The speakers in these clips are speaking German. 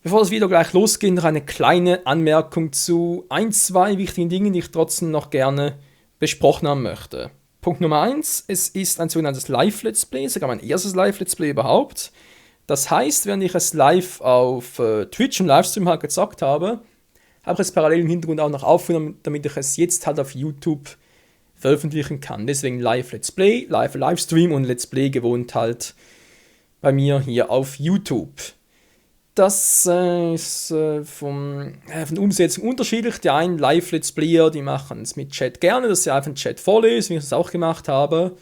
Bevor das Video gleich losgeht, noch eine kleine Anmerkung zu ein, zwei wichtigen Dingen, die ich trotzdem noch gerne besprochen haben möchte. Punkt Nummer 1, es ist ein sogenanntes Live-Let's Play, sogar mein erstes Live-Let's Play überhaupt. Das heißt, während ich es live auf Twitch im Livestream halt gezockt habe, habe ich es parallel im Hintergrund auch noch aufgenommen, damit ich es jetzt halt auf YouTube veröffentlichen kann. Deswegen Live-Let's Play, Livestream und Let's Play gewohnt halt bei mir hier auf YouTube. Das ist von der Umsetzung unterschiedlich. Die einen Live-Let's Player, die machen es mit Chat gerne, dass sie einfach den Chat vorlesen, wie ich das auch gemacht habe,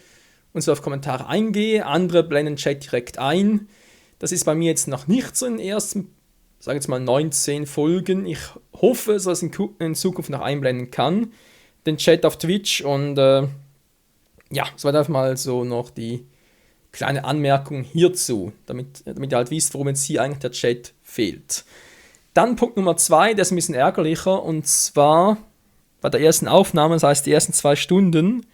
und so auf Kommentare eingehe. Andere blenden Chat direkt ein. Das ist bei mir jetzt noch nicht so in den ersten, sagen wir jetzt mal 19 Folgen. Ich hoffe, dass ich es in Zukunft noch einblenden kann, den Chat auf Twitch. Und ja, das war einfach mal so noch die kleine Anmerkung hierzu, damit ihr halt wisst, worum jetzt hier eigentlich der Chat fehlt. Dann Punkt Nummer 2, der ist ein bisschen ärgerlicher, und zwar bei der ersten Aufnahme, das heißt die ersten 2 Stunden,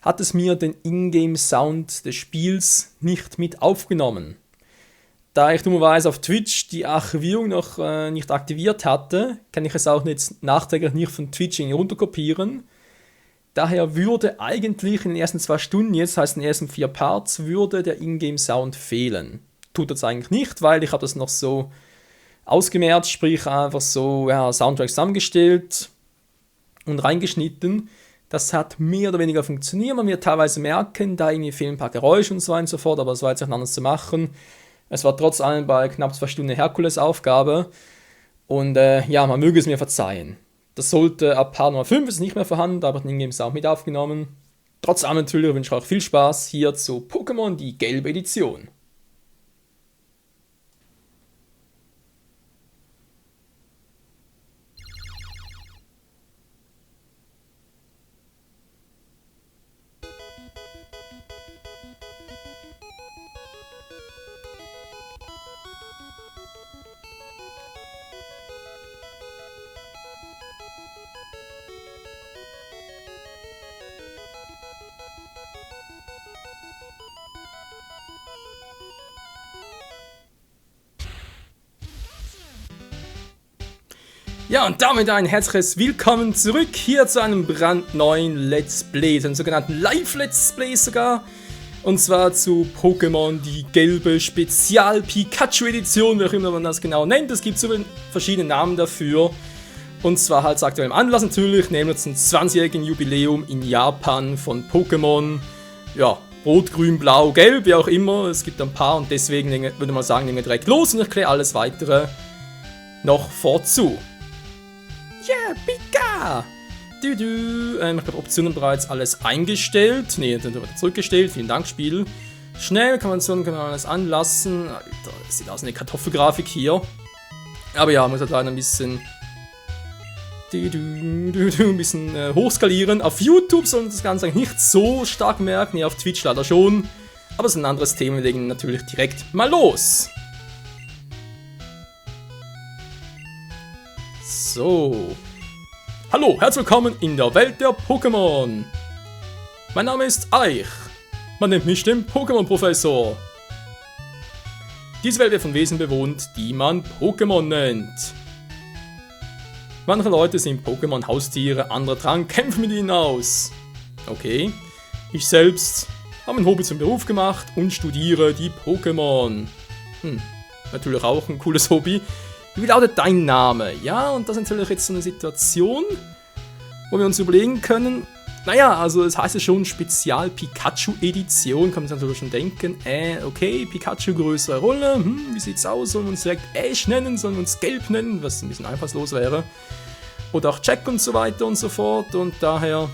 hat es mir den Ingame-Sound des Spiels nicht mit aufgenommen. Da ich dummerweise auf Twitch die Archivierung noch nicht aktiviert hatte, kann ich es auch jetzt nachträglich nicht von Twitch runterkopieren. Daher würde eigentlich in den ersten 2 Stunden, jetzt heißt in den ersten 4 Parts, würde der Ingame-Sound fehlen. Tut das eigentlich nicht, weil ich habe das noch so ausgemerzt, sprich einfach so Soundtrack zusammengestellt und reingeschnitten. Das hat mehr oder weniger funktioniert. Man wird teilweise merken, da irgendwie fehlen ein paar Geräusche und so weiter und so fort, aber es war jetzt auch anders zu machen. Es war trotz allem bei knapp 2 Stunden Herkulesaufgabe und man möge es mir verzeihen. Das sollte ab Part Nummer 5 ist nicht mehr vorhanden, da habe ich den Ingame-Sound mit aufgenommen. Trotz allem natürlich wünsche ich euch viel Spaß hier zu Pokémon, die gelbe Edition. Ja, und damit ein herzliches Willkommen zurück hier zu einem brandneuen Let's Play, einem sogenannten Live-Let's Play sogar. Und zwar zu Pokémon, die gelbe Spezial-Pikachu-Edition, wie auch immer man das genau nennt. Es gibt so verschiedene Namen dafür. Und zwar halt zu aktuellem Anlass natürlich, nämlich zum 20-jährigen Jubiläum in Japan von Pokémon. Ja, Rot, Grün, Blau, Gelb, wie auch immer. Es gibt ein paar und deswegen würde man sagen, nehmen wir direkt los und ich erkläre alles weitere noch vorzu. Yeah, Pika! Ich habe Optionen bereits alles eingestellt. Ne, dann zurückgestellt. Vielen Dank, Spiel. Schnell kann man alles anlassen. Alter, das sieht aus wie eine Kartoffelgrafik hier. Aber ja, muss halt leider ein bisschen hochskalieren. Auf YouTube soll man das Ganze eigentlich nicht so stark merken. Ja, auf Twitch leider schon. Aber es ist ein anderes Thema. Wir legen natürlich direkt mal los. So. Hallo, herzlich willkommen in der Welt der Pokémon. Mein Name ist Eich. Man nennt mich den Pokémon-Professor. Diese Welt wird von Wesen bewohnt, die man Pokémon nennt. Manche Leute sind Pokémon-Haustiere, andere tragen Kämpfe mit ihnen aus. Okay. Ich selbst habe ein Hobby zum Beruf gemacht und studiere die Pokémon. Natürlich auch ein cooles Hobby. Wie lautet dein Name? Ja, und das ist natürlich jetzt so eine Situation, wo wir uns überlegen können, naja, also es heißt ja schon Spezial-Pikachu-Edition, kann man sich natürlich schon denken, okay, Pikachu größere Rolle, wie sieht's aus, sollen wir uns direkt Ash nennen, sollen wir uns Gelb nennen, was ein bisschen einfallslos wäre, oder auch Jack und so weiter und so fort, und daher,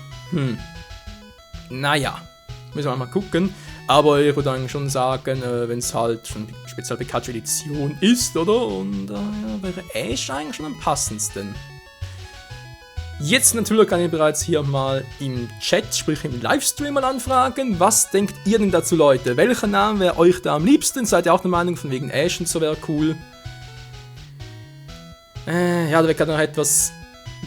naja, müssen wir mal gucken. Aber ich würde eigentlich schon sagen, wenn es halt schon Spezial Pikachu Edition ist, oder? Und wäre Ash eigentlich schon am passendsten. Jetzt natürlich kann ich bereits hier mal im Chat, sprich im Livestream mal anfragen. Was denkt ihr denn dazu, Leute? Welcher Name wäre euch da am liebsten? Seid ihr auch der Meinung, von wegen Ash und so wäre cool? Ja, da wird gerade noch etwas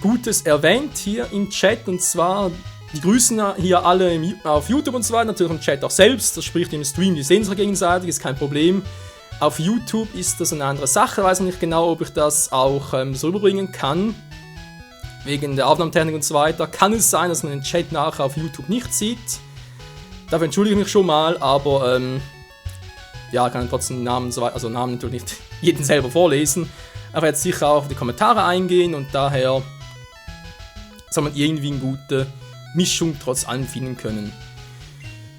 Gutes erwähnt hier im Chat, und zwar die grüßen hier alle auf YouTube und so weiter, natürlich im Chat auch selbst, das spricht im Stream, die sehen sich gegenseitig, ist kein Problem. Auf YouTube ist das eine andere Sache, weiß ich nicht genau, ob ich das auch so rüberbringen kann. Wegen der Aufnahmetechnik und so weiter. Kann es sein, dass man den Chat nachher auf YouTube nicht sieht. Dafür entschuldige ich mich schon mal, aber ja, kann trotzdem Namen so weiter, also Namen natürlich nicht jeden selber vorlesen. Aber jetzt sicher auch auf die Kommentare eingehen und daher soll man irgendwie eine gute Mischung trotz allem finden können.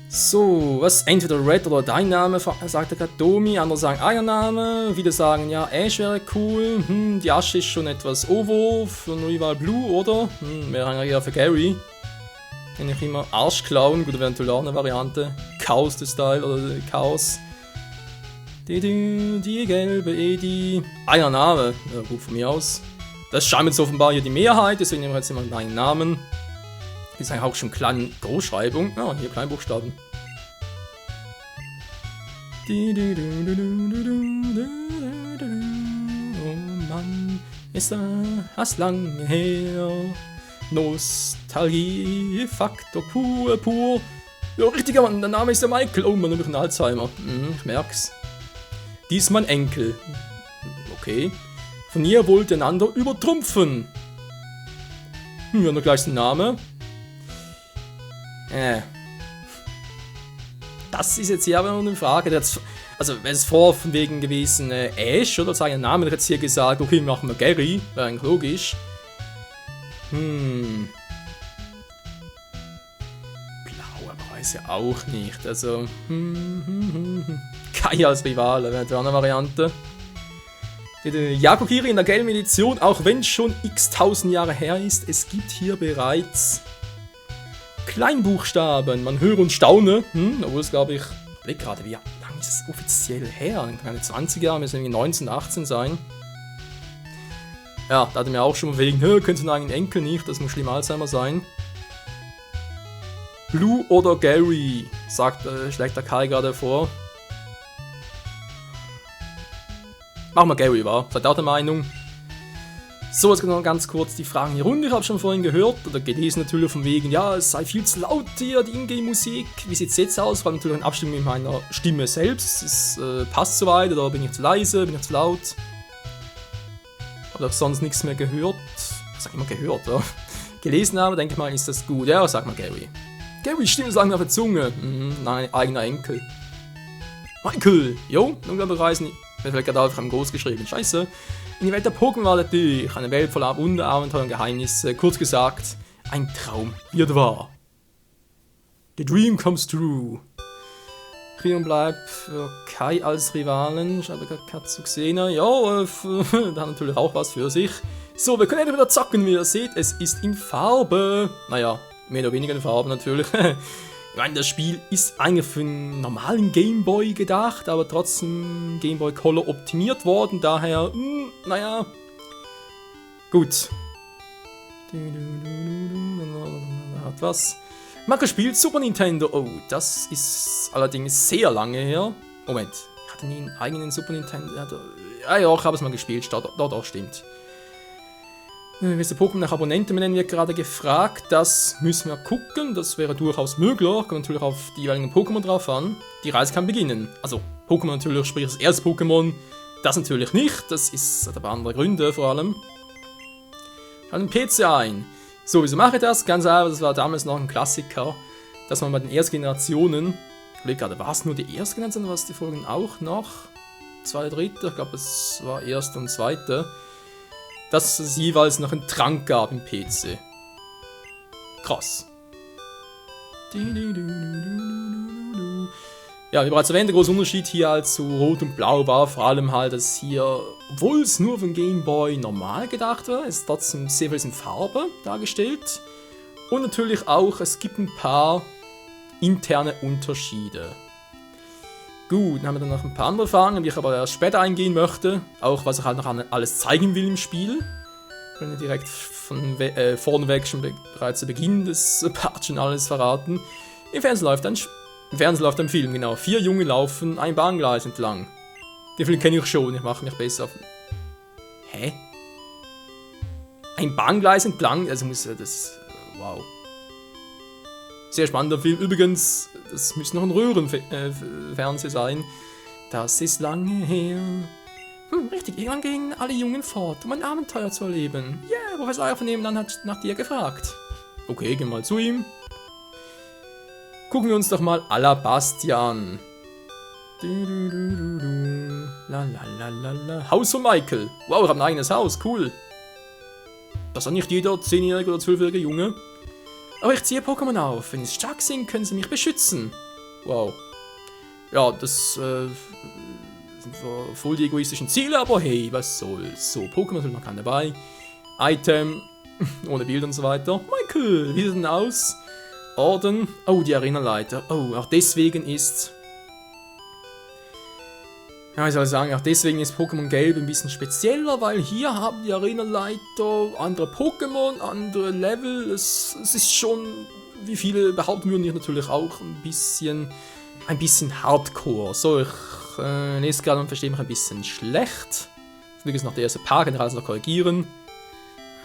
So, was? Entweder Red oder dein Name, sagt der gerade Domi. Andere sagen euer Name. Viele sagen, ja, Ash wäre cool. Die Asche ist schon etwas Ovo für Rival Blue, oder? Wäre eigentlich eher für Gary. Kenne ich immer. Arschclown, gut, wäre natürlich auch eine Variante. Chaos der Style oder Chaos. Die gelbe Edi. Euer Name. Ja, gut von mir aus. Das scheint jetzt offenbar hier die Mehrheit, deswegen nehmen wir jetzt immer meinen Namen. Hier ist eigentlich auch schon kleine Großschreibung. Ja, hier Kleinbuchstaben. Oh Mann, ist das lange her. Nostalgie, Faktor pur. Ja, richtiger Mann, der Name ist der Michael. Oh Mann, hab ich einen Alzheimer. Ich merk's. Dies mein Enkel. Okay. Von ihr wollt einander übertrumpfen. Wir haben doch gleich den Namen. Das ist jetzt hier aber noch eine Frage. Also, wenn es vor von wegen gewesen Ash oder seinen Namen, hätte jetzt hier gesagt, okay, machen wir Gary. Wäre eigentlich logisch. Blau, aber weiß ja auch nicht. Also, Kai als Rivale wäre eine Variante. Yakokiri in der gelben Edition, auch wenn schon x-tausend Jahre her ist, es gibt hier bereits Kleinbuchstaben. Man höre und staune. Obwohl es, glaube ich gerade, wie lange ist es offiziell her? Keine 20 Jahre, müssen irgendwie 19, 18 sein. Ja, da hatte mir auch schon mal wegen, könnte einen eigenen Enkel nicht, das muss schlimm Alzheimer sein. Blue oder Gary, schlägt der Kai gerade vor. Machen wir Gary, war. Seid ihr auch der Meinung? So, jetzt noch ganz kurz die Fragen in die Runde. Ich habe schon vorhin gehört oder gelesen natürlich von wegen, ja, es sei viel zu laut hier, die Ingame-Musik. Wie sieht es jetzt aus? Vor allem natürlich in Abstimmung mit meiner Stimme selbst. Es passt soweit oder bin ich zu leise, bin ich zu laut? Habe auch sonst nichts mehr gehört. Ich sag immer gehört, ja. Gelesen habe, denke ich mal, ist das gut. Ja, sag mal Gary. Gary, Stimme sagen wir auf der Zunge. Nein, eigener Enkel. Michael, jo, unglaublich reisen. Mir fällt gerade auf, ich habe groß geschrieben. Scheiße. In die Welt der Pokémon war natürlich eine Welt voller Wunder, Abenteuer und Geheimnisse. Kurz gesagt, ein Traum wird wahr. The dream comes true. Rion bleibt für Kai als Rivalen. Ich habe gerade Katsuxena. Ja, da hat natürlich auch was für sich. So, wir können wieder zocken, wie ihr seht. Es ist in Farbe. Naja, mehr oder weniger in Farbe natürlich. Ich meine, das Spiel ist eigentlich für einen normalen Gameboy gedacht, aber trotzdem Gameboy Color optimiert worden, daher, naja, gut. Hat was. Marco spielt Super Nintendo. Oh, das ist allerdings sehr lange her. Moment, ich hatte nie einen eigenen Super Nintendo. Ja, ich habe es mal gespielt, dort stimmt. Welche Pokémon nach Abonnenten nennen wir gerade gefragt. Das müssen wir gucken. Das wäre durchaus möglich. Kommt natürlich auf die jeweiligen Pokémon drauf an. Die Reise kann beginnen. Also Pokémon natürlich, sprich das erste Pokémon. Das natürlich nicht. Das hat aber andere Gründe vor allem. Schauen den PC ein. So, wieso mache ich das? Ganz einfach, das war damals noch ein Klassiker, dass man bei den ersten Generationen, ich überlege gerade, war es nur die erste Generation, oder was die Folgen auch noch? Zweite, dritte, ich glaube es war erste und zweite. Dass es jeweils noch einen Trank gab im PC. Krass. Ja, wie bereits erwähnt, der große Unterschied hier halt zu Rot und Blau war vor allem halt, dass hier, obwohl es nur für den Game Boy normal gedacht war, ist trotzdem sehr viel in Farbe dargestellt. Und natürlich auch, es gibt ein paar interne Unterschiede. Gut, dann haben wir dann noch ein paar andere Fragen, die ich aber erst später eingehen möchte. Auch was ich halt noch alles zeigen will im Spiel. Ich kann ja direkt von vorneweg schon bereits zu Beginn des Parts schon alles verraten. Im Fernsehen läuft ein Film, genau. 4 Junge laufen ein Bahngleis entlang. Den Film kenne ich schon, ich mache mich besser auf... Hä? Ein Bahngleis entlang? Also muss das... Wow. Sehr spannender Film. Übrigens, das müsste noch ein Röhrenfernseher sein. Das ist lange her. Richtig, irgendwann gehen alle Jungen fort, um ein Abenteuer zu erleben. Yeah, Professor Eier von nebenan hat nach dir gefragt. Okay, gehen mal zu ihm. Gucken wir uns doch mal Alabastian. Haus von Michael. Wow, ich habe ein eigenes Haus, cool. Das hat nicht jeder 10-jährige oder 12-jährige Junge. Aber ich ziehe Pokémon auf. Wenn sie stark sind, können sie mich beschützen. Wow. Ja, das sind voll die egoistischen Ziele, aber hey, was soll's. So, Pokémon sind noch keine dabei. Item, ohne Bild und so weiter. Michael, wie sieht denn aus? Orden. Oh, die Arenaleiter. Oh, auch deswegen ist... Ja, ich soll sagen, auch deswegen ist Pokémon Gelb ein bisschen spezieller, weil hier haben die Arenaleiter andere Pokémon, andere Level. Es ist schon, wie viele behaupten würden, hier natürlich auch ein bisschen Hardcore. So, ich lese gerade und verstehe mich ein bisschen schlecht. Wie gesagt, noch der erste Part, kann ich alles noch korrigieren.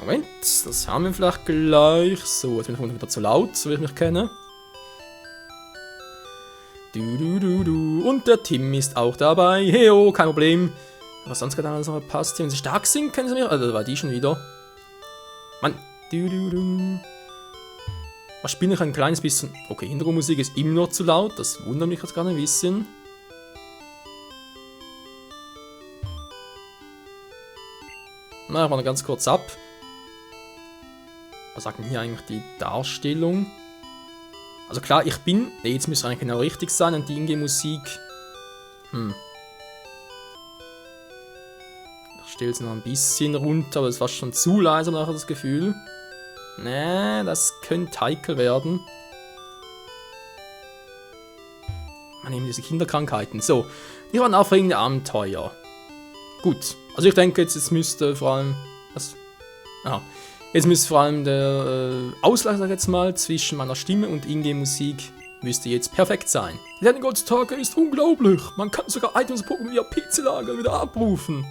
Moment, das haben wir vielleicht gleich. So, jetzt bin ich wieder zu laut, so wie ich mich kenne. Und der Tim ist auch dabei. Heyo, kein Problem. Was sonst gerade alles noch passt. Wenn sie stark sind, können sie mir... Also, da war die schon wieder. Mann. Was spiele ich ein kleines bisschen... Okay, Hintergrundmusik ist immer noch zu laut. Das wundert mich jetzt gerade ein bisschen. Na, ich mache noch ganz kurz ab. Was sagt denn hier eigentlich die Darstellung? Also klar, ich bin... Ne, jetzt müsste eigentlich genau richtig sein und die Ingame-Musik... Ich stelle es noch ein bisschen runter, aber es war schon zu leise, nachher das Gefühl. Ne, das könnte heikel werden. Man nimmt diese Kinderkrankheiten. So, hier waren aufregende Abenteuer. Gut, also ich denke jetzt müsste vor allem... Was? Aha. Jetzt müsste vor allem der Ausgleich, sag ich jetzt mal, zwischen meiner Stimme und Ingame-Musik müsste jetzt perfekt sein. Der Heutzutage ist unglaublich. Man kann sogar Items Pokémon via PC-Lager wieder abrufen.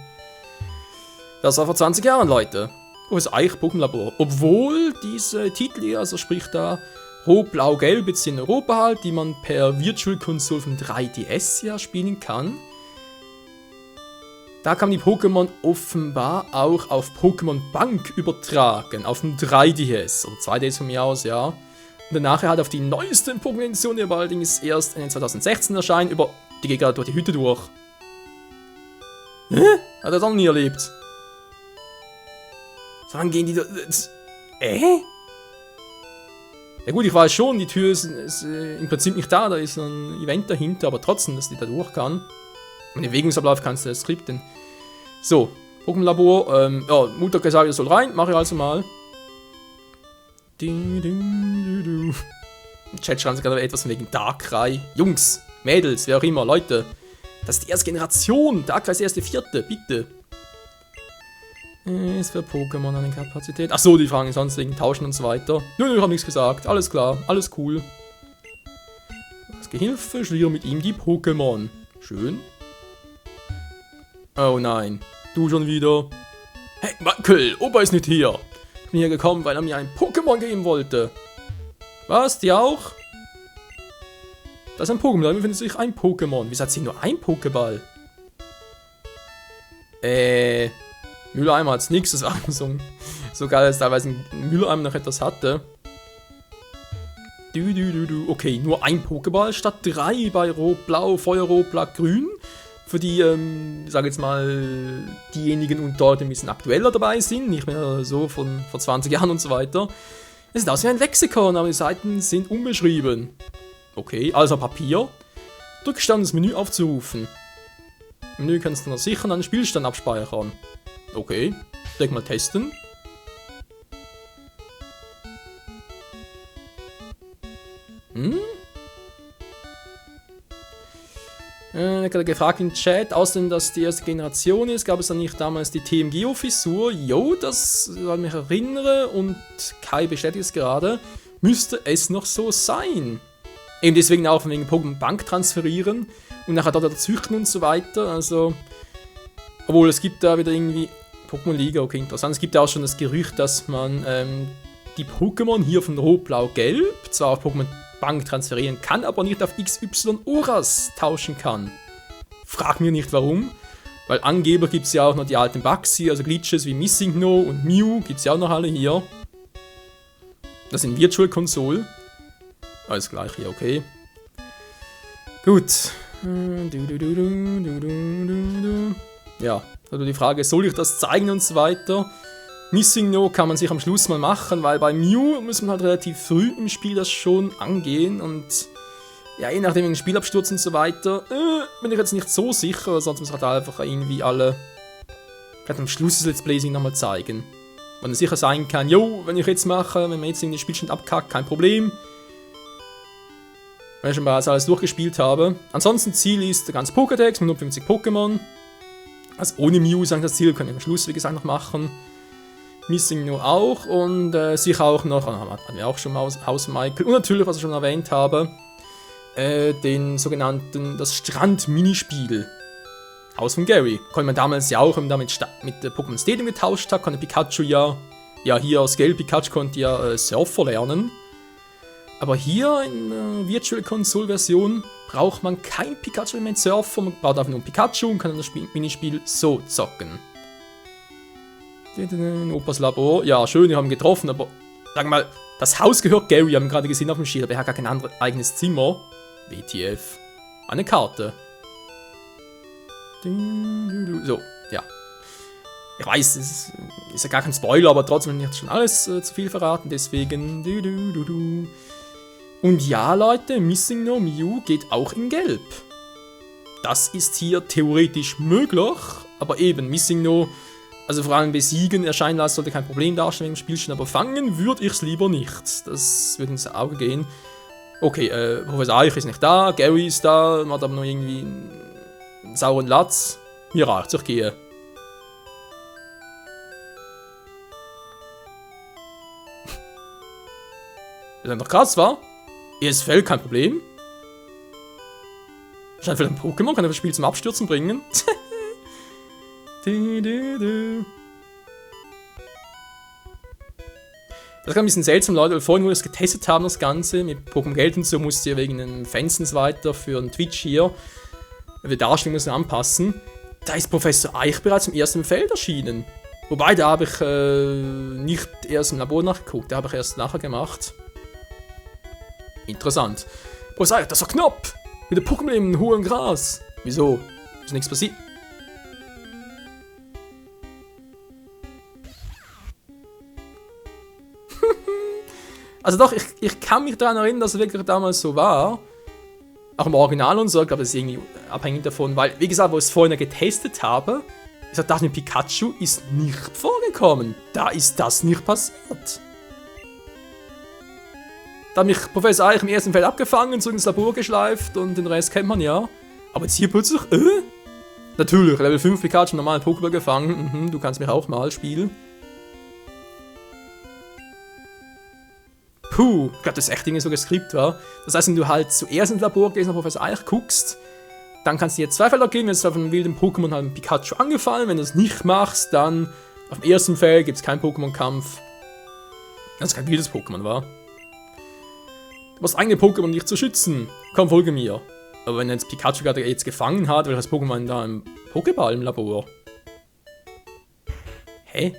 Das war vor 20 Jahren, Leute. Professor Eich, Pokémon Labor. Obwohl diese Titel hier, also sprich da Rot, Blau, Gelb, jetzt in Europa halt, die man per Virtual Console vom 3DS ja spielen kann. Da kann die Pokémon offenbar auch auf Pokémon Bank übertragen, auf dem 3DS, oder 2DS von mir aus, ja. Und danach halt auf die neuesten Pokémon-Editionen, die allerdings erst in 2016 erscheinen, über... Die geht gerade durch die Hütte durch. Hä? Hat er das noch nie erlebt? So, wann gehen die da... Ja gut, ich weiß schon, die Tür ist im Prinzip nicht da ist ein Event dahinter, aber trotzdem, dass die da durch kann. Im Bewegungsablauf kannst du das skripten. So, Pokémon Labor, ja, Mutter gesagt, soll rein, mache ich also mal. Im Chat schreiben sie gerade etwas wegen Darkrai. Jungs, Mädels, wer auch immer, Leute. Das ist die erste Generation, Darkrai ist die erste vierte, bitte. Ist für Pokémon eine Kapazität. Achso, die fragen sonst wegen Tauschen und so weiter. Nö, ich hab nichts gesagt, alles klar, alles cool. Als Gehilfe schliere mit ihm die Pokémon. Schön. Oh nein, du schon wieder. Hey, Michael, Opa ist nicht hier. Ich bin hier gekommen, weil er mir ein Pokémon geben wollte. Was, die auch? Das ist ein Pokémon, da befindet sich ein Pokémon. Wieso hat sie nur ein Pokéball? Mülleimer hat's nix, das war so geil, dass teilweise ein Mülleimer noch etwas hatte. Okay, nur ein Pokéball statt 3 bei Rot, Blau, Feuerrot, Blatt, Grün. Für die, ich sage jetzt mal, diejenigen unter euch, die ein bisschen aktueller dabei sind, nicht mehr so von vor 20 Jahren und so weiter. Es sieht aus wie ein Lexikon, aber die Seiten sind unbeschrieben. Okay, also Papier. Drückst dann das Menü aufzurufen. Im Menü kannst du noch sicher einen Spielstand abspeichern. Okay, direkt mal testen. Ich hatte gefragt im Chat, außerdem, dass die erste Generation ist, gab es dann nicht damals die TMGO-Fissur? Jo, das, wenn ich mich erinnere, und Kai bestätigt es gerade, müsste es noch so sein. Eben deswegen auch wegen Pokémon Bank transferieren und nachher dort züchten und so weiter, also... Obwohl, es gibt da wieder irgendwie... Pokémon Liga, okay, interessant. Es gibt ja auch schon das Gerücht, dass man die Pokémon hier von Rot, Blau, Gelb zwar auf Pokémon Bank transferieren kann, aber nicht auf XY Oras tauschen kann. Frag mir nicht warum. Weil angeblich gibt es ja auch noch die alten Bugs hier, also Glitches wie Missing No und Mew gibt es ja auch noch alle hier. Das sind Virtual Console. Alles gleich hier, okay. Gut. Ja, also die Frage, soll ich das zeigen und so weiter? Missing No kann man sich am Schluss mal machen, weil bei Mew muss man halt relativ früh im Spiel das schon angehen und ja, je nachdem, den Spielabsturz und so weiter, bin ich jetzt nicht so sicher, sonst muss ich halt einfach irgendwie alle, vielleicht am Schluss des Let's Plays nochmal zeigen. Wenn es sicher sein kann, jo, wenn ich jetzt mache, wenn man jetzt in den Spielstand abkackt, kein Problem. Wenn ich schon mal alles durchgespielt habe. Ansonsten Ziel ist der ganze Pokédex mit 150 Pokémon. Also ohne Mew ist das Ziel, können wir am Schluss, wie gesagt, noch machen. Missing No auch und sicher auch noch, hatten wir auch schon mal Haus Michael und natürlich, was ich schon erwähnt habe, den sogenannten, das Strand-Minispiel. Haus von Gary. Konnte man damals ja auch, wenn man mit der Pokémon Stadium getauscht hat, konnte Pikachu ja hier aus Gelb, Pikachu konnte ja Surfer lernen. Aber hier in der Virtual Console Version braucht man kein Pikachu mehr Surfer, man braucht einfach nur ein Pikachu und kann das Minispiel so zocken. Opas Labor, ja schön, wir haben getroffen, aber sagen wir mal, das Haus gehört Gary, haben wir gerade gesehen auf dem Schild, aber er hat gar kein eigenes Zimmer. WTF. Eine Karte. So, ja. Ich weiß, es ist ja gar kein Spoiler, aber trotzdem nicht schon alles zu viel verraten, deswegen. Und ja, Leute, Missing No Mew geht auch in Gelb. Das ist hier theoretisch möglich, aber eben, Missing No, also vor allem besiegen, erscheinen lassen sollte kein Problem darstellen im Spielchen, aber fangen würde ich es lieber nicht. Das würde ins Auge gehen. Okay, Professor Eich ist nicht da, Gary ist da, man hat aber noch irgendwie einen sauren Latz. Mir reicht's, ich gehe. Das ist doch krass, wa? ESFL, kein Problem. Scheint vielleicht ein Pokémon, kann er das Spiel zum Abstürzen bringen. Das ist ein bisschen seltsam, Leute, weil vorhin, wo wir es getestet haben, das Ganze, mit Pokémon Geld und so, musste ihr wegen den Fans und so weiter für einen Twitch hier, weil wir Darstellung müssen anpassen. Da ist Professor Eich bereits im ersten Feld erschienen. Wobei, da habe ich nicht erst im Labor nachgeguckt, da habe ich erst nachher gemacht. Interessant. Professor Eich, das war knapp! Mit der Pokémon im hohen Gras. Wieso? Ist nichts passiert? Also doch, ich kann mich daran erinnern, dass es wirklich damals so war. Auch im Original und so, ich glaube, das ist irgendwie abhängig davon, weil, wie gesagt, wo ich es vorhin getestet habe, ich sag, das mit Pikachu ist nicht vorgekommen. Da ist das nicht passiert. Da hat mich Professor Eich im ersten Feld abgefangen, zurück ins Labor geschleift und den Rest kennt man ja. Aber jetzt hier plötzlich, Natürlich, Level 5 Pikachu, normalen Pokéball gefangen. Du kannst mich auch mal spielen. Puh, ich glaube, das ist echt irgendwie so geskript war. Das heißt, wenn du halt zuerst ins Labor gehst und auf Professor Eich guckst, dann kannst du jetzt zwei Felder gehen, wenn es auf einem wilden Pokémon halt ein Pikachu angefallen. Wenn du es nicht machst, dann auf dem ersten Feld gibt es keinen Pokémon-Kampf. Das ist kein wildes Pokémon, war. Du brauchst eigene Pokémon, dich zu schützen. Komm, folge mir. Aber wenn jetzt Pikachu gerade jetzt gefangen hat, welches Pokémon da im Pokéball im Labor? Hä?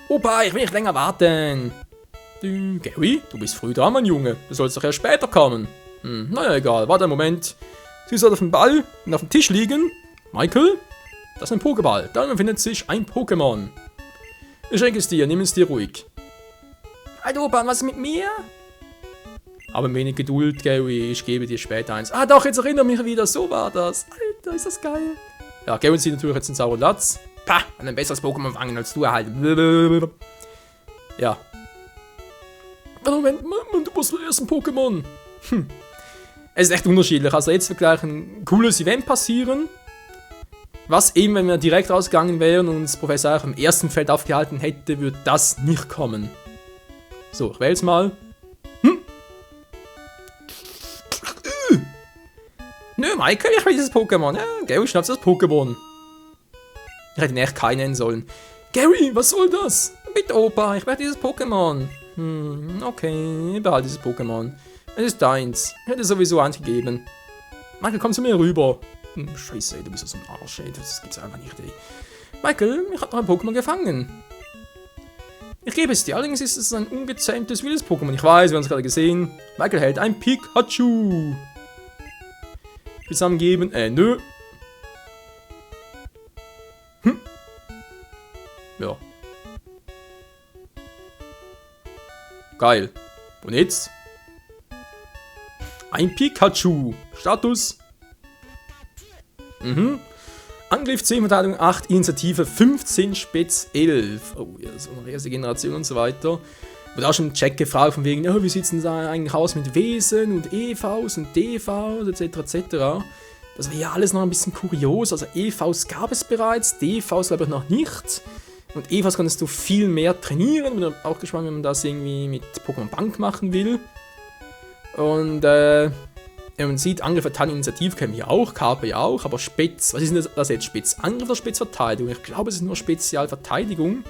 Opa, ich will nicht länger warten. Gary, du bist früh dran, mein Junge. Du sollst doch erst später kommen. Naja, egal. Warte einen Moment. Sie soll auf dem Ball und auf dem Tisch liegen. Michael, das ist ein Pokéball. Darin befindet sich ein Pokémon. Ich schenke es dir, nimm es dir ruhig. Alter Opa, was ist mit mir? Aber ein wenig Geduld, Gary. Ich gebe dir später eins. Ah doch, jetzt erinnere mich wieder. So war das. Alter, ist das geil. Ja, Gary sieht natürlich jetzt einen sauren Latz. Pah, ein besseres Pokémon fangen als du erhalten. Ja. Moment, du musst erst ein Pokémon. Es ist echt unterschiedlich. Also jetzt wird gleich ein cooles Event passieren. Was eben, wenn wir direkt rausgegangen wären und uns Professor Eich im ersten Feld aufgehalten hätte, würde das nicht kommen. So, ich wähle jetzt mal. Nö, Michael, ich will dieses Pokémon. Ja, Gary, schnappst das Pokémon. Ich hätte ihn echt keinen nennen sollen. Gary, was soll das? Bitte, Opa, ich werde dieses Pokémon. Okay, behalte dieses Pokémon. Es ist deins. Ich hätte sowieso eins gegeben. Michael, komm zu mir rüber. Scheiße, ey, du bist so ein Arsch, ey. Das gibt's einfach nicht, ey. Michael, ich hab noch ein Pokémon gefangen. Ich gebe es dir, allerdings ist es ein ungezähmtes wildes Pokémon. Ich weiß, wir haben es gerade gesehen. Michael hält ein Pikachu. Zusammengeben, nö. Ja. Geil. Und jetzt? Ein Pikachu. Status. Angriff 10, Verteidigung 8, Initiative 15, Spitz 11. Oh, ja, so eine erste Generation und so weiter. Wird auch schon im Chat gefragt, von wegen, ja, wie sieht es denn da eigentlich aus mit Wesen und EVs und DVs, etc. etc. Das war ja alles noch ein bisschen kurios. Also EVs gab es bereits, DVs glaube ich noch nicht. Und EVs konntest du viel mehr trainieren. Bin auch gespannt, wenn man das irgendwie mit Pokémon Bank machen will. Und man sieht, Angriff, Verteidigung, Initiative kennen wir auch, Karpe ja auch, aber Spitz, was ist denn das jetzt? Spitz Angriff oder Spitz Verteidigung? Ich glaube, es ist nur Spezialverteidigung.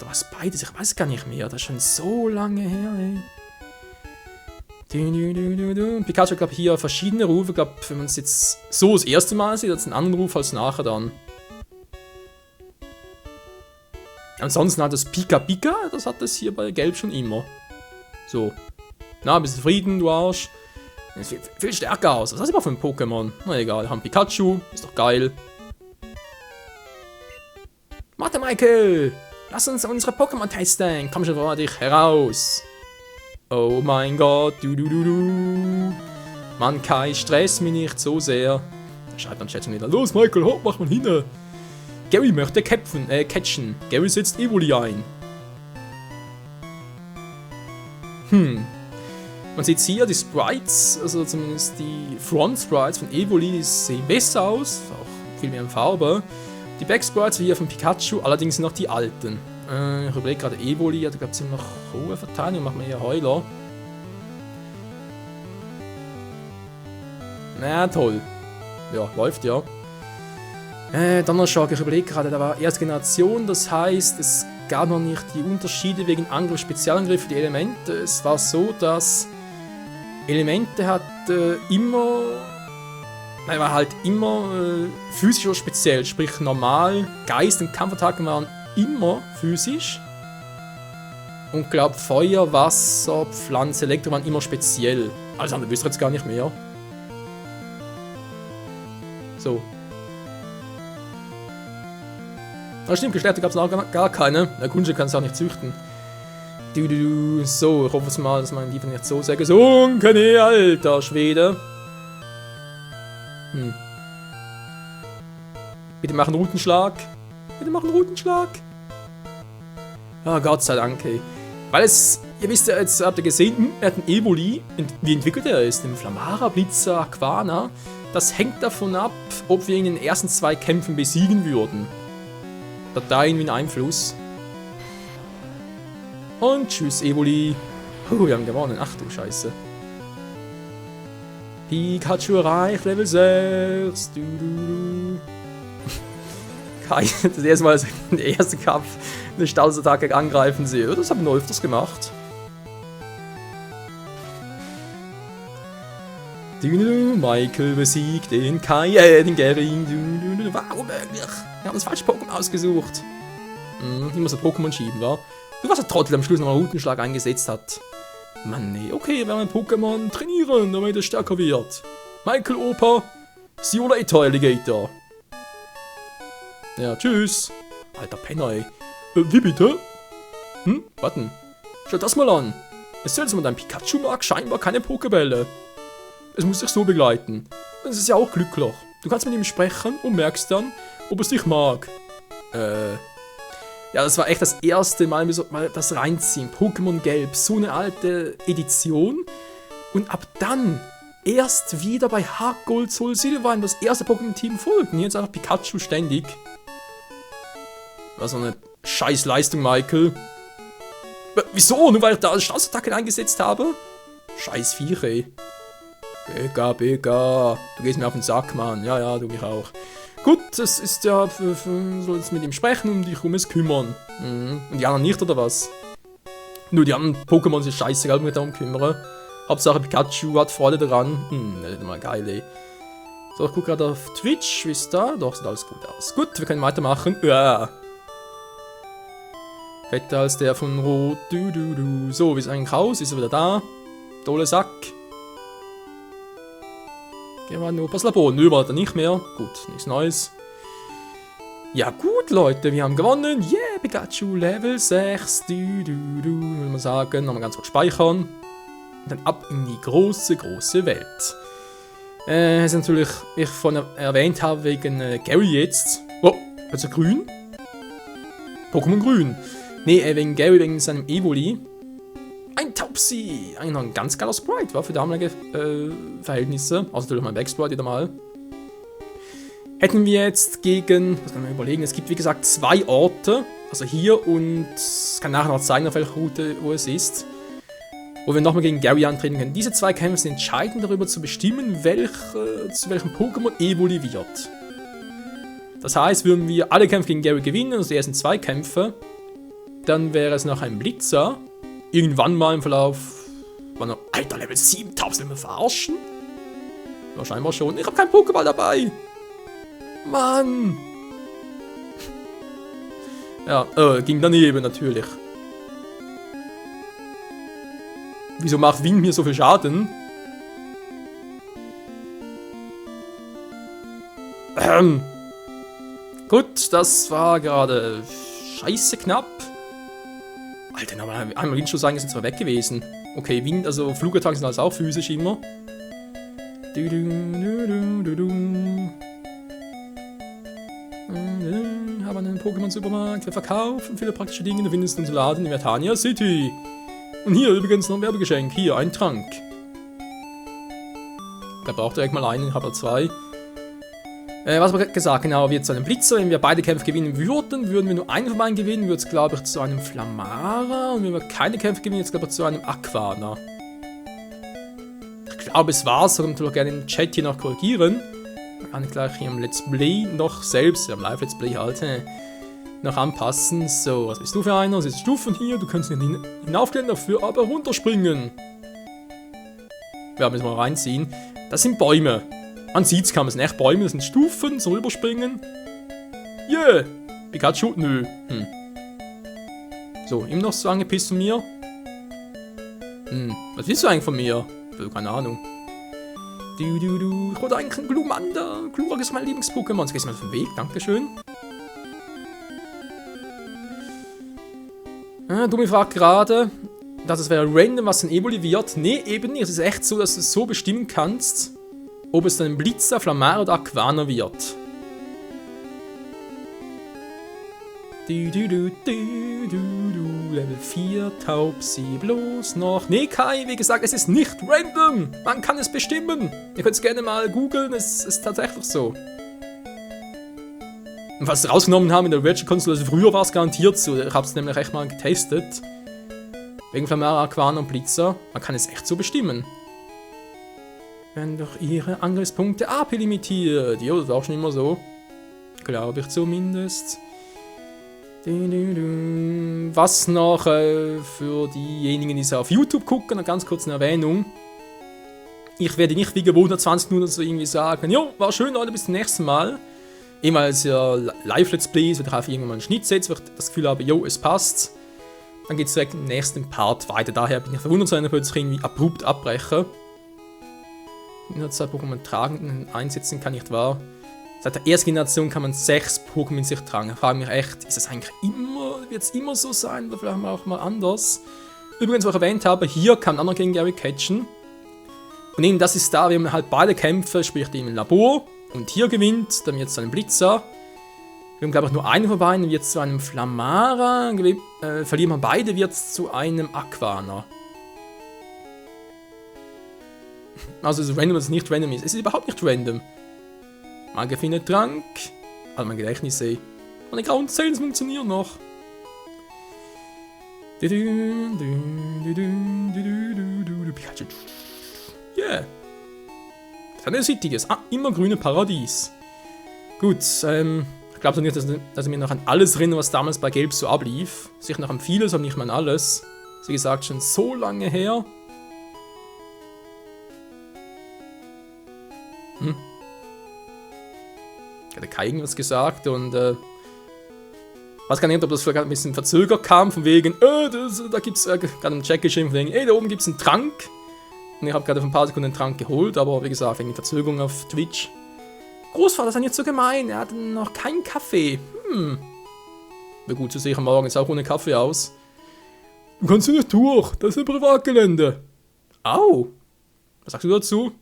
Da war es beides, ich weiß gar nicht mehr, das ist schon so lange her, ey. Pikachu, ich glaube, hier verschiedene Rufe, ich glaube, wenn man es jetzt so das erste Mal sieht, hat es einen anderen Ruf als nachher dann. Ansonsten hat das Pika Pika, das hat das hier bei Gelb schon immer. So. Na, bist du zufrieden, du Arsch? Das sieht viel stärker aus. Was ist das immer für ein Pokémon? Na egal, wir haben Pikachu, ist doch geil. Warte, Michael! Lass uns unsere Pokémon testen. Komm schon vor dich heraus. Oh mein Gott, du. Mann, Kai, stress mich nicht so sehr. Da schreibt dann Chat schon wieder. Los, Michael, hopp, mach mal hin. Gary möchte catchen. Gary setzt Evoli ein. Man sieht hier die Sprites, also zumindest die Front Sprites von Evoli, die sehen besser aus, auch viel mehr in Farbe. Die Back Sprites wie hier von Pikachu, allerdings sind noch die alten. Ich überlege gerade, Evoli hat, glaube ich, ziemlich hohe Verteidigung, machen wir hier Heuler. Na toll. Ja, läuft ja. Donnerschock, ich überlege gerade, da war erste Generation, das heißt, es gab noch nicht die Unterschiede wegen Angriff, Spezialangriff für die Elemente. Es war so, dass Elemente war halt immer physisch oder speziell, sprich normal, Geist und Kampfattacken waren immer physisch. Und glaub Feuer, Wasser, Pflanze, Elektro waren immer speziell. Alles andere wüsste ich jetzt gar nicht mehr. So. Ah, stimmt, Geschlechter gab es noch gar keine. Der Kunde kann es auch nicht züchten. So, ich hoffe es mal, dass man die nicht so sagen. So, keine alter Schwede. Bitte machen Routenschlag. Bitte machen Routenschlag. Ah, Gott sei Dank, ey. Weil es, ihr wisst ja, jetzt habt ihr gesehen, er hat einen Evoli. Wie entwickelt er ist? Den Flamara, Blitzer, Aquana. Das hängt davon ab, ob wir ihn in den ersten 2 Kämpfen besiegen würden. Hat da irgendwie einen Einfluss. Und tschüss, Evoli. Wir haben gewonnen. Ach du Scheiße. Pikachu erreicht Level 6. Kai, das erste Mal, dass ich in der ersten Kampf eine Stahlsattacke angreifen sehe. Das haben wir öfters gemacht. Michael besiegt den Kai, den Gary. Warum eigentlich? Wir haben das falsche Pokémon ausgesucht. Ich muss das Pokémon schieben, wa? Du warst der Trottel, der am Schluss noch einen Routenschlag eingesetzt hat. Mann, nee, okay, wir werden ein Pokémon trainieren, damit es stärker wird. Michael Opa, see you later, Alligator. Ja, tschüss. Alter Penner, ey. Wie bitte? Warten. Schau das mal an. Es soll mit deinem Pikachu mag scheinbar keine Pokébälle. Es muss dich so begleiten. Das ist ja auch glücklich. Du kannst mit ihm sprechen und merkst dann, ob es dich mag. Ja, das war echt das erste Mal, wir sollten mal das reinziehen. Pokémon Gelb, so eine alte Edition. Und ab dann erst wieder bei Heart Gold Soul Silver das erste Pokémon-Team folgen. Jetzt einfach Pikachu ständig. War so eine scheiß Leistung, Michael. Wieso? Nur weil ich da Staatsattacken eingesetzt habe? Scheiß Viech, ey. Bega. Du gehst mir auf den Sack, Mann. Ja, du mich auch. Gut, das ist ja, soll jetzt mit ihm sprechen und dich um es kümmern. Und die anderen nicht, oder was? Nur die anderen Pokémon sind scheißegal, ob ich mich darum kümmere. Hauptsache Pikachu hat Freude daran. Das ist mal geil, ey. So, ich gucke gerade auf Twitch. Wie ist da? Doch, sieht alles gut aus. Gut, wir können weitermachen. Ja. Fetter als der von Rot. So, wie ist eigentlich aus? Ist er wieder da? Tolle Sack. Gehen wir nur das Labor. Nö, war er nicht mehr. Gut, nichts Neues. Ja gut, Leute, wir haben gewonnen. Yeah, Pikachu Level 6. Will man sagen. Nochmal ganz kurz speichern. Und dann ab in die große, große Welt. Es ist natürlich, wie ich vorhin erwähnt habe, wegen Gary jetzt. Oh, also grün? Pokémon grün. Nee, wegen Gary, wegen seinem Evoli. Ein Taubsi! Eigentlich noch ein ganz geiler Sprite, war für damalige Verhältnisse. Also natürlich mein Backsprite wieder mal. Hätten wir jetzt gegen, was kann man überlegen, es gibt wie gesagt 2 Orte. Also hier und, ich kann nachher noch zeigen, auf welcher Route wo es ist. Wo wir nochmal gegen Gary antreten können. Diese 2 Kämpfe sind entscheidend darüber zu bestimmen, zu welchem Pokémon evolviert. Das heißt, würden wir alle Kämpfe gegen Gary gewinnen, also die ersten 2 Kämpfe, dann wäre es noch ein Blitzer. Irgendwann mal im Verlauf. Alter, Level 7000, wir verarschen? Wahrscheinlich schon. Ich habe keinen Pokéball dabei. Mann. Ja, ging daneben natürlich. Wieso macht Wind mir so viel Schaden? Gut, das war gerade scheiße knapp. Alter, nochmal einmal Windschuss sagen, ist jetzt mal weg gewesen. Okay, Wind, also Flugattacken sind also auch physisch immer. Haben einen Pokémon-Supermarkt, wir verkaufen viele praktische Dinge, du findest unseren Laden in Vertania City. Und hier übrigens noch ein Werbegeschenk, hier, ein Trank. Da braucht direkt mal einen, ich habe 2. Was habe ich gesagt? Genau, wir zu einem Blitzer, wenn wir beide Kämpfe gewinnen würden, würden wir nur einen von beiden gewinnen, würde es glaube ich zu einem Flamara und wenn wir keine Kämpfe gewinnen, jetzt glaube ich zu einem Aquana. Ich glaube es war's, so könnt ihr gerne im Chat hier noch korrigieren. Kann ich gleich hier im Let's Play noch selbst, am Live-Let's Play halt, noch anpassen. So, was bist du für einer? Das ist Stufen hier, du kannst nicht hinaufgehen, dafür aber runterspringen. Ja, müssen wir mal reinziehen. Das sind Bäume. Man sieht's kaum, es sind echt Bäume, das sind Stufen zum Rüberspringen. Yeah! Pikachu? Nö. So, immer noch so angepisst von mir. Was willst du eigentlich von mir? Keine Ahnung. Ich wollte eigentlich ein Glumanda. Glurak ist mein Lieblings-Pokémon. Jetzt gehst du mal auf den Weg, dankeschön. Dumi fragt gerade, dass es wäre random, was dann evolviert. Nee, eben nicht. Es ist echt so, dass du es so bestimmen kannst, ob es dann ein Blitzer, Flamara oder Aquana wird. Level 4, Taubsi bloß noch. Nee, Kai, wie gesagt, es ist nicht random. Man kann es bestimmen. Ihr könnt es gerne mal googeln, es ist tatsächlich so. Und was sie rausgenommen haben in der Virtual Console, also früher war es garantiert so. Ich habe es nämlich echt mal getestet. Wegen Flamara, Aquana und Blitzer. Man kann es echt so bestimmen. Werden durch ihre Angriffspunkte AP limitiert. Jo, das war auch schon immer so. Glaube ich zumindest. Was noch für diejenigen, die es auf YouTube gucken, eine ganz kurze Erwähnung. Ich werde nicht wie gewohnt nach 20 Minuten so irgendwie sagen, jo, war schön, Leute, bis zum nächsten Mal. Immer als Live-Let's Plays, wenn ich auf irgendwann einen Schnitt setze, weil ich das Gefühl habe, jo, es passt. Dann geht es direkt im nächsten Part weiter. Daher bin ich verwundert, wenn ich plötzlich irgendwie abrupt abbreche. Nur 2 Pokémon tragen und einsetzen kann, nicht wahr? Seit der ersten Generation kann man 6 Pokémon in sich tragen. Ich frage mich echt, ist das eigentlich immer, wird es immer so sein oder vielleicht auch mal anders? Übrigens, was ich erwähnt habe, hier kann man auch noch gegen Gary catchen. Und eben das ist da, wir haben halt beide Kämpfe, sprich im Labor und hier gewinnt, dann wird es zu einem Blitzer. Wir haben glaube ich nur einen von beiden, wird zu einem Flamara, verlieren wir beide, wird es zu einem Aquana. Also es ist random, dass es nicht random ist. Es ist überhaupt nicht random. Man findet Trank. Also mein Gedächtnis sehe. Meine grauen Zellen funktionieren noch. Pikachu. Yeah. Ein sittiges, immer grüne Paradies. Gut, ich glaube nicht, dass ich mir noch an alles erinnere, was damals bei Gelb so ablief. Sicher noch an vieles, aber nicht mehr an alles. Wie gesagt, schon so lange her. hat der Kai irgendwas gesagt und weiß gar nicht, ob das vielleicht ein bisschen verzögert kam, von wegen, da gibt's gerade einen Chat geschrieben, von wegen, da oben gibt's einen Trank. Und ich habe gerade vor ein paar Sekunden den Trank geholt, aber wie gesagt, wegen der Verzögerung auf Twitch. Großvater, das ist ja nicht so gemein, er hat noch keinen Kaffee. Wäre gut zu sehen, morgen ist auch ohne Kaffee aus. Du kannst nicht durch, das ist ein Privatgelände. Au! Was sagst du dazu?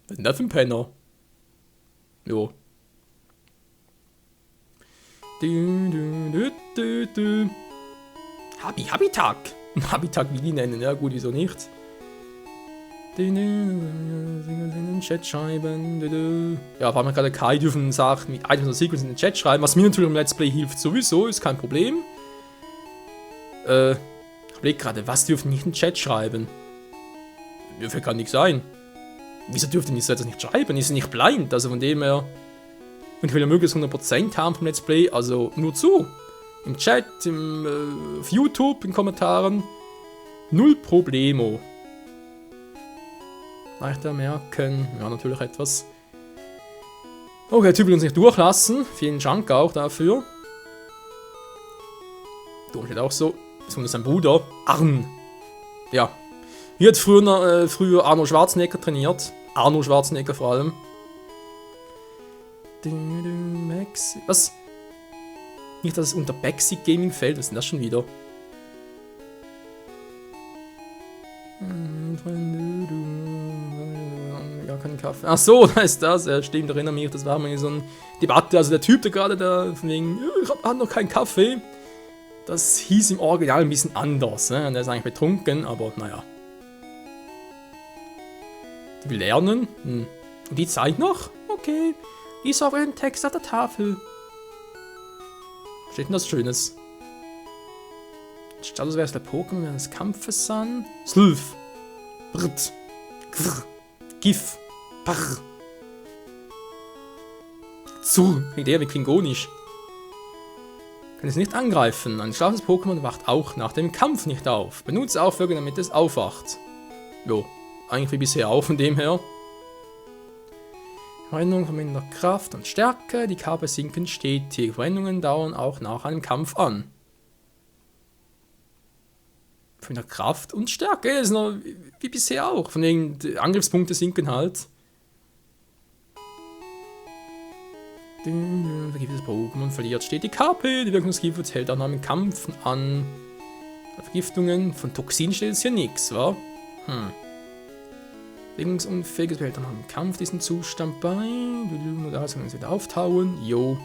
Was ist denn das für ein Penner? Jo. Habitag. Habitag will ich nennen, ja gut, wieso nicht? In den Chat schreiben. Ja, weil wir gerade Kai dürfen sagt, mit Items und Sequence in den Chat schreiben, was mir natürlich im Let's Play hilft sowieso, ist kein Problem. Ich überlege gerade, was dürfen nicht in den Chat schreiben? Dürfte kann nicht sein. Wieso dürfte ich so etwas nicht schreiben? Ist nicht blind, also von dem her. Und ich will ja möglichst 100% haben vom Let's Play, also nur zu. Im Chat, auf YouTube, in Kommentaren. Null Problemo. Leichter merken, ja natürlich etwas. Okay, der Typ will uns nicht durchlassen. Vielen Dank auch dafür. Du steht auch so. Besonders sein Bruder, Arn. Ja. Hier hat früher Arnold Schwarzenegger trainiert. Arnold Schwarzenegger vor allem. Was? Nicht, dass es unter Backseat Gaming fällt. Was ist denn das schon wieder? Ja, keinen Kaffee. Ach so, da ist das. Ja, stimmt, erinnere mich. Das war mal so eine Debatte. Also der Typ, der gerade da von wegen, ich hab noch keinen Kaffee. Das hieß im Original ein bisschen anders. Ne? Der ist eigentlich betrunken, aber naja. Die will lernen. Und die Zeit noch? Okay. Ich sage den Text auf der Tafel. Steht denn das Schönes? Statt wäre es der Pokémon eines Kampfes an. Slulf. Brt. Grr. Gif. Parr. Zu. Klingt eher wie klingonisch. Kann es nicht angreifen. Ein schlafendes Pokémon wacht auch nach dem Kampf nicht auf. Benutze Aufwürge, damit es aufwacht. Jo. Eigentlich wie bisher auch von dem her. Verwendung vermindert Kraft und Stärke. Die KP sinken stetig. Verwendungen dauern auch nach einem Kampf an. Vermindert Kraft und Stärke. Das ist noch wie bisher auch. Von wegen die Angriffspunkte sinken halt. Vergiftetes Pokémon verliert stetig KP. Die Wirkung des Giftwurz hält auch nach einem Kampf an. Vergiftungen von Toxin steht jetzt hier nichts, wa? Bewegungsunfähiges behält dann im Kampf diesen Zustand bei. Da kann es wieder auftauen. Jo.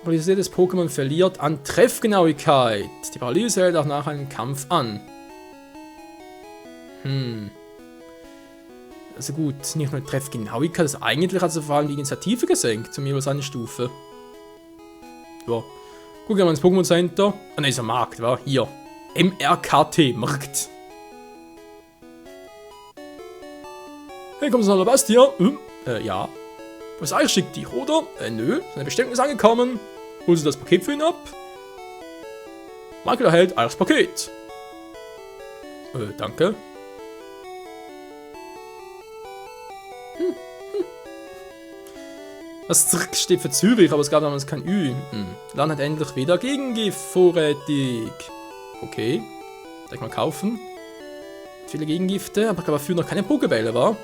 Paralysiertes Pokémon verliert an Treffgenauigkeit. Die Paralyse hält auch nach einem Kampf an. Also gut, nicht nur Treffgenauigkeit, das eigentlich hat vor allem die Initiative gesenkt, zum jeweils eine Stufe. Ja. Gucken wir mal ins Pokémon Center. Ah ne, ist ein Markt, wa? Hier. MRKT, Markt. Hey, kommst du noch Bastia? Ja. Was Eich schickt dich, oder? Nö. Seine Bestellung ist angekommen. Holst du das Paket für ihn ab? Michael erhält Eichs Paket. Danke. Das Zrk steht für Zürich, aber es gab damals kein Ü. Land hat endlich wieder Gegengift vorrätig. Okay. Soll ich mal kaufen? Viele Gegengifte, aber ich glaube dafür noch keine Pokebälle, wa?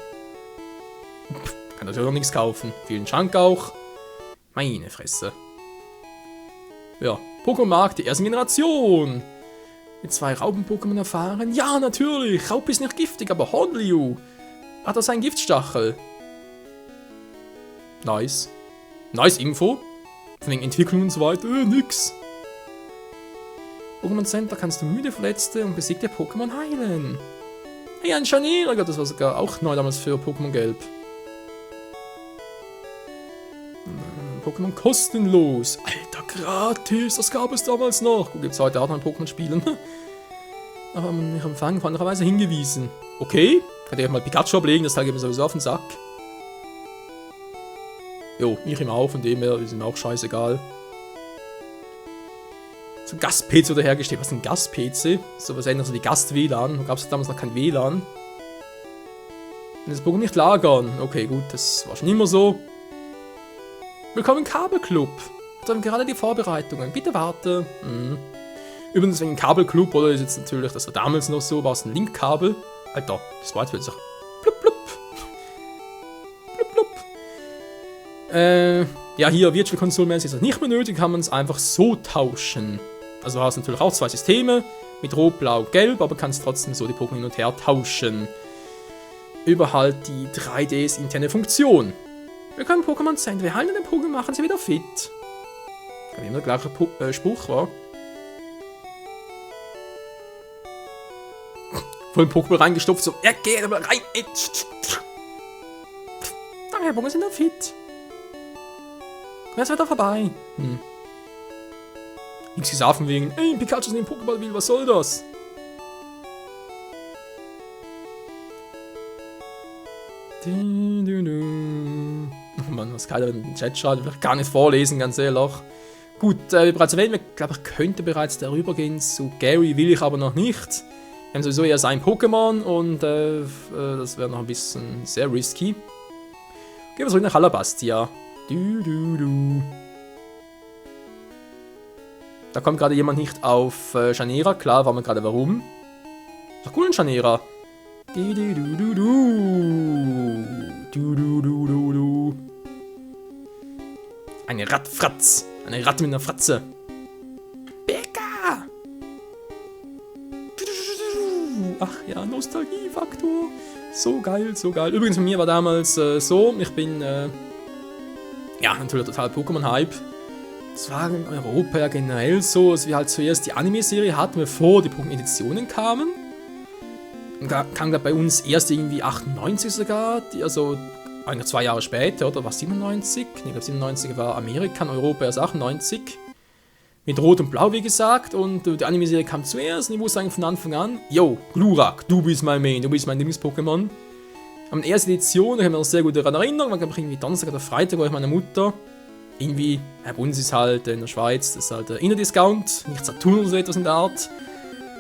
Kann natürlich noch nichts kaufen. Vielen Dank auch. Meine Fresse. Ja, Pokémon-Markt, die erste Generation. Mit 2 Raupen-Pokémon erfahren. Ja, natürlich. Raupe ist nicht giftig, aber Hornliu hat das einen Giftstachel. Nice. Nice Info. Von wegen Entwicklung und so weiter. Nix. Pokémon Center kannst du müde Verletzte und besiegte Pokémon heilen. Hey, ein Scharnier. Das war sogar auch neu damals für Pokémon Gelb. Pokémon kostenlos. Alter, gratis. Das gab es damals noch. Gut, gibt es heute auch noch ein Pokémon spielen. Aber man mich am Anfang von anderer Weise hingewiesen. Okay. Kann ich mal Pikachu ablegen. Das Teil geht mir sowieso auf den Sack. Jo, mich ihm auch. Von dem her ist ihm auch scheißegal. So Gast-PC oder hergestellt. Was ist ein Gast-PC? So was ähnliches wie Gast-WLAN. Da gab es damals noch kein WLAN. Und das Pokémon nicht lagern. Okay, gut. Das war schon immer so. Willkommen im Kabelclub. Dann gerade die Vorbereitungen. Bitte warte. Übrigens wegen Kabelclub, oder ist jetzt natürlich, das war damals noch so, war es ein Linkkabel. Alter, das war jetzt plötzlich. Blub, blub. Blub, blub. Ja, hier Virtual Console-mäßig ist das nicht mehr nötig, kann man es einfach so tauschen. Also du hast natürlich auch 2 Systeme mit Rot, Blau, Gelb, aber kannst trotzdem so die Pokémon hin und her tauschen. Über halt die 3Ds interne Funktion. Wir können Pokémon senden, wir heilen den Pokémon, machen sie wieder fit. Kann immer der gleiche Spruch, war. Voll im Pokémon reingestopft, so, geh aber rein. Danke, Pokémon sind dann fit. Jetzt wird er vorbei. Nichts gesagt von wegen, ey, Pikachu ist in den Pokéball will, was soll das? Oh Mann, was keiner in den Chat schreibt, will ich gar nicht vorlesen, ganz ehrlich. Gut, wie bereits erwähnt, ich glaube, ich könnte bereits darüber gehen. Zu Gary will ich aber noch nicht. Wir haben sowieso eher sein Pokémon und das wäre noch ein bisschen sehr risky. Gehen wir zurück nach Alabastia. Da kommt gerade jemand nicht auf Chanera, klar, war mir gerade warum. Ist doch cool in Chanera. Eine Radfratz. Eine Ratte mit einer Fratze. Beka! Ach ja, Nostalgiefaktor. So geil, so geil. Übrigens, bei mir war damals so, ich bin, ja, natürlich total Pokémon-Hype. Das war in Europa ja generell so, dass wir halt zuerst die Anime-Serie hatten, bevor die Pokémon-Editionen kamen. Dann kam bei uns erst irgendwie 98 sogar, also eigentlich 2 Jahre später, oder war 97? Ich glaube 97 war Amerika, in Europa erst 98. Mit Rot und Blau, wie gesagt, und die Anime-Serie kam zuerst und ich wusste eigentlich von Anfang an, yo, Glurak, du bist mein Main, du bist mein Lieblings-Pokémon. Am ersten Edition, da kann ich mich noch sehr gut daran erinnern, war glaube ich irgendwie Donnerstag oder Freitag, war ich meine Mutter. Irgendwie, bei uns ist halt in der Schweiz, das ist halt der Innerdiscount, nicht Saturn oder so etwas in der Art.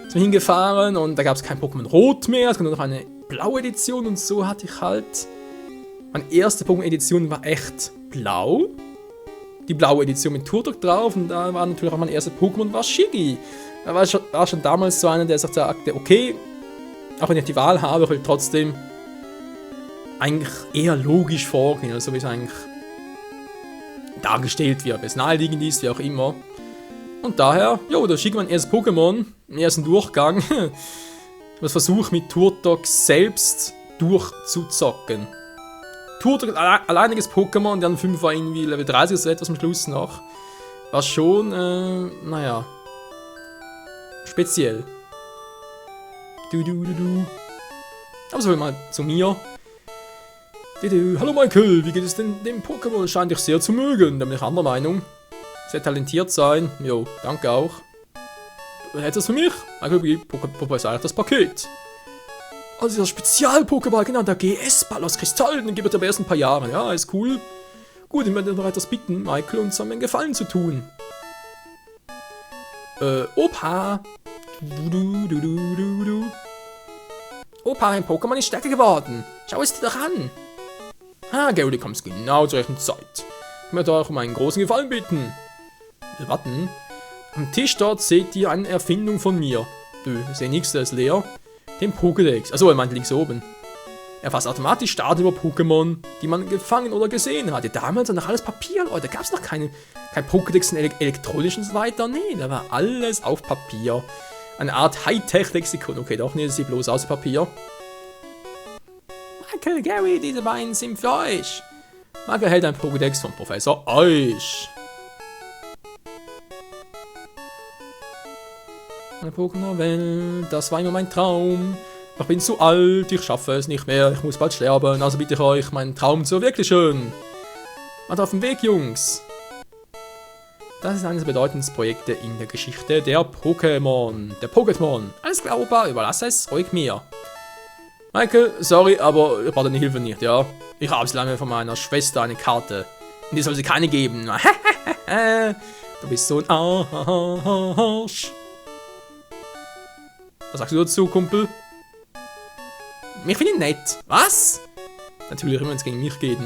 Sind hingefahren und da gab es kein Pokémon Rot mehr, es gab nur noch eine blaue Edition und so hatte ich halt. Meine erste Pokémon-Edition war echt blau. Die blaue Edition mit Turtok drauf und da war natürlich auch mein erstes Pokémon war Shiggy. Da war schon damals so einer, der sagte, okay, auch wenn ich die Wahl habe, ich will trotzdem eigentlich eher logisch vorgehen, also wie es eigentlich dargestellt wird, ob es naheliegend ist, wie auch immer. Und daher, jo, da schickt mein erstes Pokémon im ersten Durchgang. Das Versuch mit Turtok selbst durchzuzocken. Turtok, alleiniges Pokémon, dann 5 war irgendwie Level 30 oder so etwas am Schluss noch. War schon, naja, speziell. Aber so mal zu mir. Hallo Michael, wie geht es denn dem Pokémon? Scheint dich sehr zu mögen, da bin ich anderer Meinung. Sehr talentiert sein. Jo, danke auch. Hättest du es für mich? Michael, Pokémon ist eigentlich das Paket. Also der Spezial-Pokéball, genau, der GS-Ball aus Kristall, den gibt es aber erst ein paar Jahre. Ja, ist cool. Gut, ich werde noch etwas bitten, Michael, uns einen Gefallen zu tun. Opa. Opa, ein Pokémon ist stärker geworden. Schau es dir doch an. Ah, Gary, du kommst genau zur rechten Zeit. Ich möchte euch um einen großen Gefallen bitten. Wir warten. Am Tisch dort seht ihr eine Erfindung von mir. Ich sehe nichts, der ist leer. Den Pokédex. Achso, er meint links oben. Er fasst automatisch Daten über Pokémon, die man gefangen oder gesehen hatte. Damals war noch alles Papier, Leute. Da gab es noch kein Pokédex in elektronisch und so weiter. Nee, da war alles auf Papier. Eine Art Hightech-Lexikon. Okay, doch, nee, das sieht bloß aus Papier. Michael, Gary, diese beiden sind für euch. Michael hält ein Pokédex von Professor Euch. Eine Pokémon-Welt, das war immer mein Traum. Ich bin zu alt, ich schaffe es nicht mehr, ich muss bald sterben, also bitte ich euch, meinen Traum zu verwirklichen. Macht auf den Weg, Jungs. Das ist eines der bedeutendsten Projekte in der Geschichte der Pokémon. Der Pokémon. Alles klar, Opa, überlasse es ruhig mir. Michael, sorry, aber ich brauche deine Hilfe nicht, ja? Ich habe lange von meiner Schwester eine Karte. Und die soll sie keine geben. Du bist so ein Arsch. Was sagst du dazu, Kumpel? Mich finde ich nett. Was? Natürlich, wenn es gegen mich geht.